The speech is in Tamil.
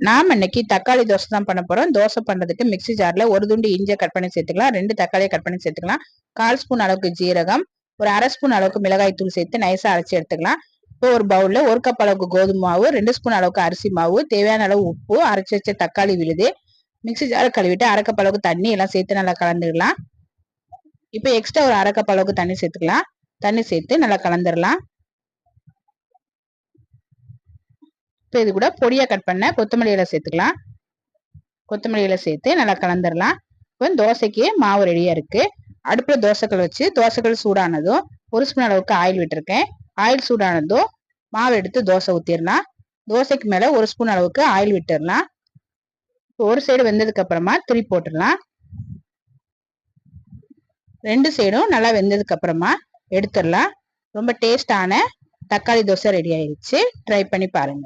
நாம இன்னைக்கு தக்காளி தோசை தான் பண்ண போறோம். தோசை பண்றதுக்கு மிக்ஸி ஜார்ல ஒரு துண்டு இஞ்சியை கட் பண்ணி சேர்த்துக்கலாம், 2 தக்காளியை கட் பண்ணி சேர்த்துக்கலாம், 1/4 ஸ்பூன் அளவுக்கு ஜீரகம், ஒரு 1/2 ஸ்பூன் அளவுக்கு மிளகாய் தூள் சேர்த்து நைஸா அரைச்சி எடுத்துக்கலாம். இப்போ ஒரு பவுல்ல 1 கப் அளவுக்கு கோதுமை மாவு, 2 ஸ்பூன் அளவுக்கு அரிசி மாவு, தேவையான அளவு உப்பு, அரைச்சி வச்ச தக்காளி விழுது, மிக்ஸி ஜார கழுவிட்டு 1/2 கப் அளவுக்கு தண்ணி எல்லாம் சேர்த்து நல்லா கலந்துடலாம். இப்போ எக்ஸ்ட்ரா ஒரு 1/2 கப் அளவுக்கு தண்ணி சேர்த்துக்கலாம். தண்ணி சேர்த்து நல்லா கலந்துடலாம். இப்போ இது கூட பொடியா கட் பண்ண கொத்தமல்லி இலை சேர்த்துக்கலாம். கொத்தமல்லி இலை சேர்த்து நல்லா கலந்துடலாம். இப்போ தோசைக்கு மாவு ரெடியா இருக்கு. அடுப்புல தோசைக்கல் வச்சு தோசைக்கல் சூடானதும் 1 ஸ்பூன் அளவுக்கு ஆயில் விட்டுருக்கேன். ஆயில் சூடானதும் மாவு எடுத்து தோசை ஊத்திடலாம். தோசைக்கு மேல 1 ஸ்பூன் அளவுக்கு ஆயில் விட்டுடலாம். ஒரு சைடு வெந்ததுக்கு அப்புறமா திருப்பி போட்டுடலாம். 2 சைடும் நல்லா வெந்ததுக்கு அப்புறமா எடுத்துடலாம். ரொம்ப டேஸ்டான தக்காளி தோசை ரெடி ஆயிடுச்சு. ட்ரை பண்ணி பாருங்க.